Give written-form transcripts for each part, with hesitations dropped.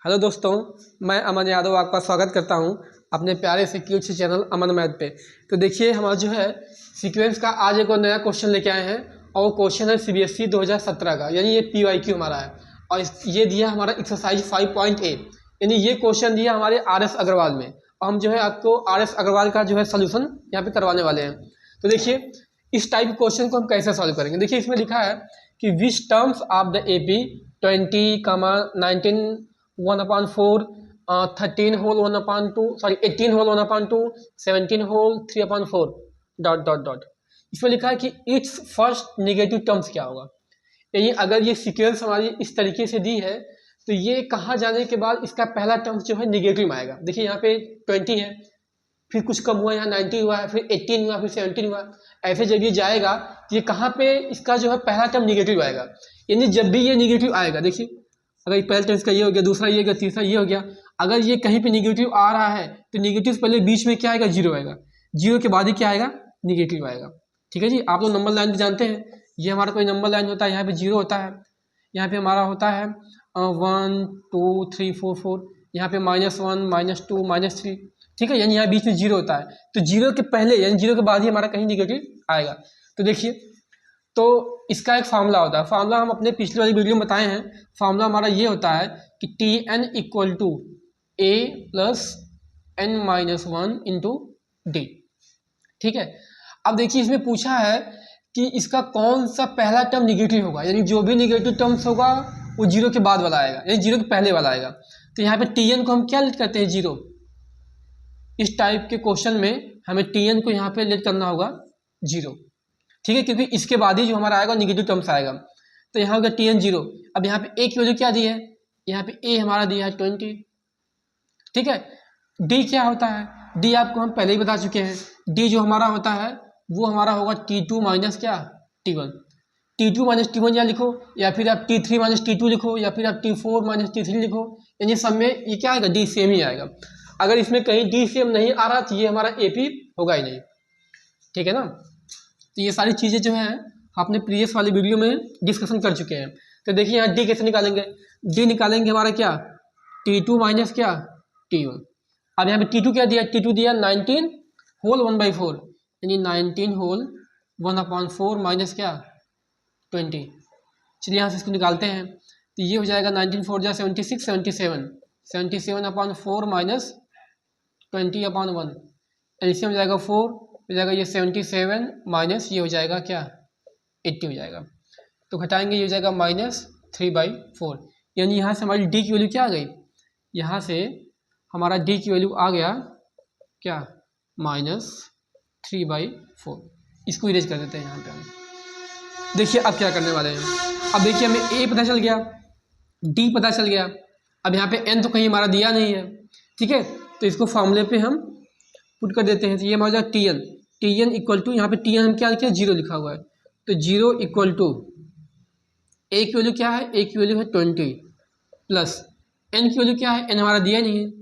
Hello दोस्तों, मैं अमन यादव आपका स्वागत करता हूं अपने प्यारे से क्यूट से चैनल अमन मैथ पे। तो देखिए हमारा जो है सीक्वेंस का आज एक और नया क्वेश्चन लेके आए हैं और वो क्वेश्चन है सीबीएसई 2017 का, यानी ये पीवाईक्यू हमारा है। और ये दिया हमारा एक्सरसाइज 5.8, यानी ये क्वेश्चन दिया हमारे आर.एस. अग्रवाल में, और हम जो है आपको आर.एस. अग्रवाल का जो है सोल्यूशन यहाँ पे करवाने वाले हैं। तो देखिए इस टाइप के क्वेश्चन को हम कैसे सॉल्व करेंगे। देखिए इसमें लिखा है कि which terms of the AP 20, 19, 1/4, 13 whole 1/2, sorry 18 whole 1/2, 17 whole 3/4 dot dot dot. इसमें लिखा है कि इट्स फर्स्ट नेगेटिव टर्म्स क्या होगा। यानी अगर ये सीक्वेंस हमारी इस तरीके से दी है तो ये कहाँ जाने के बाद इसका पहला टर्म्स जो है निगेटिव में आएगा। देखिए यहाँ पे 20 है, फिर कुछ कम हुआ, यहाँ 90 हुआ है, फिर 18 हुआ, फिर 17 हुआ। ऐसे जब ये जाएगा तो ये कहाँ पे इसका जो है पहला टर्म निगेटिव आएगा। यानी जब भी ये निगेटिव आएगा, देखिए अगर पहले टर्म इसका ये हो गया, दूसरा ये हो गया, तीसरा ये हो गया, अगर ये कहीं पे निगेटिव आ रहा है तो निगेटिव से पहले बीच में क्या आएगा, जीरो आएगा, जीरो के बाद ही क्या आएगा, निगेटिव आएगा। ठीक है जी, आप लोग नंबर लाइन भी जानते हैं, ये हमारा कोई नंबर लाइन होता है, यहाँ पे जीरो होता है, यहाँ पे हमारा होता है 1 2 3 4 4, यहाँ पे -1 -2 -3। ठीक है, यानी यहाँ बीच में जीरो होता है, तो जीरो के पहले यानी जीरो के बाद ही हमारा कहीं निगेटिव आएगा। तो देखिए, तो इसका एक फार्मूला होता है, फार्मूला हम अपने पिछले वाली वीडियो में बताए हैं। फार्मूला हमारा ये होता है कि Tn equal to a plus n-1 into D. ठीक है, अब देखिए इसमें पूछा है कि इसका कौन सा पहला टर्म निगेटिव होगा, यानी जो भी निगेटिव टर्म्स होगा वो जीरो के बाद वाला आएगा, यानी जीरो के पहले वाला आएगा। तो यहाँ पे Tn को हम क्या लेट करते हैं, जीरो। इस टाइप के क्वेश्चन में हमें Tn को यहाँ पे लेट करना होगा जीरो। ठीक है, क्योंकि इसके बाद ही जो हमारा आएगा निगेटिव टर्म्स आएगा। तो यहाँ होगा Tn जीरो। अब यहाँ पे a की वैल्यू क्या दी है, यहाँ पे a हमारा दिया है 20। ठीक है, d क्या होता है, d आपको हम पहले ही बता चुके हैं। d जो हमारा होता है वो हमारा होगा T2 माइनस क्या, T1। T2 माइनस T1 या लिखो, या फिर आप T3 माइनस T2 लिखो, या फिर आप T4 माइनस T3 लिखो, यानी सब में ये क्या आएगा, d सेम ही आएगा। अगर इसमें कहीं d सेम नहीं आ रहा तो ये हमारा AP होगा ही नहीं। ठीक है ना, तो ये सारी चीज़ें जो हैं आपने प्रीवियस वाली वीडियो में डिस्कशन कर चुके हैं। तो देखिए यहाँ डी कैसे निकालेंगे, डी निकालेंगे हमारा क्या, T2 माइनस क्या, T1। अब यहाँ पे T2 क्या दिया, T2 दिया 19 होल 1/4, यानी 19 होल 1/4 माइनस क्या 20। चलिए यहाँ से इसको निकालते हैं, तो ये हो जाएगा 19 4 जा 76, 77/4 माइनस 20/1, एलसीएम हो जाएगा 4 हो जाएगा, ये 77 माइनस ये हो जाएगा क्या 80 हो जाएगा। तो घटाएंगे, ये हो जाएगा -3/4, यानी यहाँ से हमारी डी की वैल्यू क्या आ गई, यहाँ से हमारा डी की वैल्यू आ गया क्या -3/4। इसको इरेज कर देते हैं यहाँ पे हम। देखिए अब क्या करने वाले हैं, अब देखिए हमें ए पता चल गया, डी पता चल गया, अब यहाँ पे एन तो कहीं हमारा दिया नहीं है। ठीक है, तो इसको फॉर्मूले पे हम पुट कर देते हैं। तो ये हमारा जाएगा Tn इक्वल टू, यहाँ पे Tn हम क्या लिखे, जीरो लिखा हुआ है, तो जीरो इक्वल टू ए की वैल्यू क्या है, ए की वैल्यू है 20 प्लस एन की वैल्यू क्या है, एन हमारा दिया नहीं है,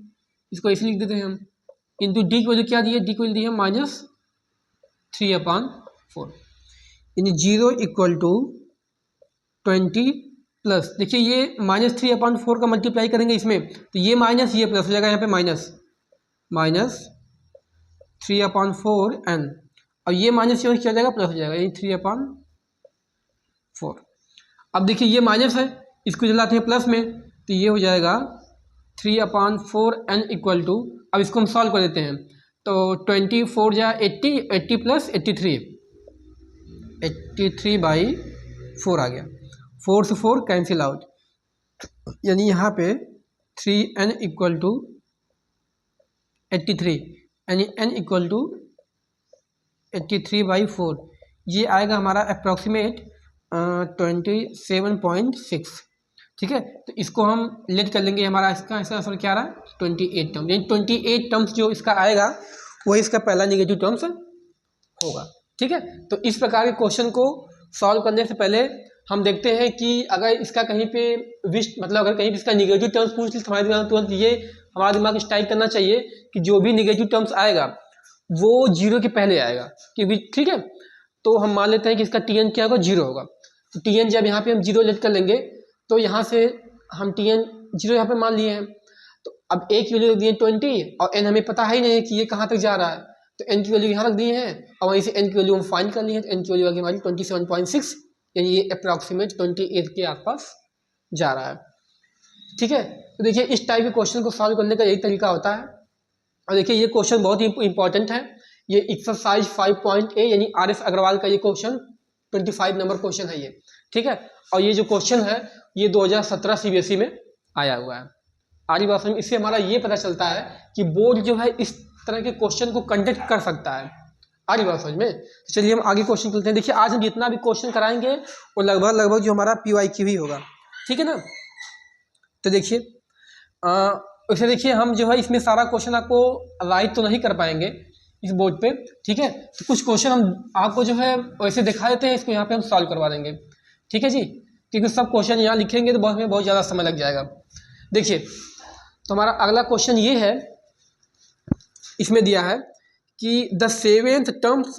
इसको ऐसे लिख देते हैं हम, इंटू डी की वैल्यू क्या दी है, डी की वैल्यू दी है -3/4, यानी जीरो इक्वल टू 20 प्लस, देखिए ये -3/4 का मल्टीप्लाई करेंगे इसमें, तो ये माइनस ये प्लस हो जाएगा, यहाँ पे -3/4 n, और ये माइनस ये क्या हो जाएगा, प्लस हो जाएगा, यानी 3/4। अब देखिए ये माइनस है, इसको जलाते हैं प्लस में, तो ये हो जाएगा 3/4 n इक्वल टू, अब इसको हम सॉल्व कर देते हैं, तो 24 जा 80, 80 प्लस 83, 83/4 आ गया, 4 से 4 कैंसिल आउट, यानी यहाँ पे 3n इक्वल टू 83, यानी n इक्वल टू 83/4, ये आएगा हमारा अप्रॉक्सीमेट 27.6। ठीक है, तो इसको हम लेट कर लेंगे, हमारा इसका आंसर क्या रहा, 28 टर्म, यानी 28 टर्म्स जो इसका आएगा वही इसका पहला निगेटिव टर्म्स होगा। ठीक है, तो इस प्रकार के क्वेश्चन को सॉल्व करने से पहले हम देखते हैं कि अगर इसका कहीं पे मतलब अगर कहीं पे इसका निगेटिव टर्म्स पूछ ले तो हमारे दिमाग तुरंत ये हमारा दिमाग स्ट्राइक करना चाहिए कि जो भी निगेटिव टर्म्स आएगा वो जीरो के पहले आएगा, क्योंकि ठीक है, तो हम मान लेते हैं कि इसका Tn क्या होगा, जीरो होगा। तो Tn जब यहाँ पे हम जीरो लेट कर लेंगे तो यहाँ से हम Tn जीरो यहाँ पे मान लिए हैं। तो अब ए की वैल्यू रख दी है 20 और एन हमें पता ही नहीं है कि ये कहाँ तक जा रहा है, तो एन की वैल्यू यहाँ रख दी है और वहीं से एन की वैल्यू हम फाइंड कर लिए हैं। तो एन की वैल्यू आ गई हमारी 27.6, यानी ये अप्रॉक्सीमेट 28 के आसपास जा रहा है। ठीक है, तो देखिए इस टाइप के क्वेश्चन को सॉल्व करने का यही तरीका होता है। और देखिए ये क्वेश्चन बहुत ही इंपॉर्टेंट है, ये एक्सरसाइज 5.A यानी RS अग्रवाल का ये क्वेश्चन 25 नंबर क्वेश्चन है ये। ठीक है, और ये जो क्वेश्चन है ये 2017 CBSE में आया हुआ है। आरी बात में इससे हमारा ये पता चलता है कि बोर्ड जो है इस तरह के क्वेश्चन को कंडक्ट कर सकता है। आरी बात समझ में। तो चलिए हम आगे क्वेश्चन करते हैं। देखिए आज हम जितना भी क्वेश्चन कराएंगे वो लगभग जो हमारा PYQ ही होगा। ठीक है ना। तो देखिए वैसे देखिए हम जो है इसमें सारा क्वेश्चन आपको राइट तो नहीं कर पाएंगे इस बोर्ड पे। ठीक है, तो कुछ क्वेश्चन हम आपको जो है वैसे दिखा देते हैं, इसको यहाँ पे हम सॉल्व करवा देंगे। ठीक है जी, क्योंकि सब क्वेश्चन यहाँ लिखेंगे तो बहुत ज़्यादा समय लग जाएगा। देखिए तो हमारा अगला क्वेश्चन ये है, इसमें दिया है कि द सेवेंथ टर्म्स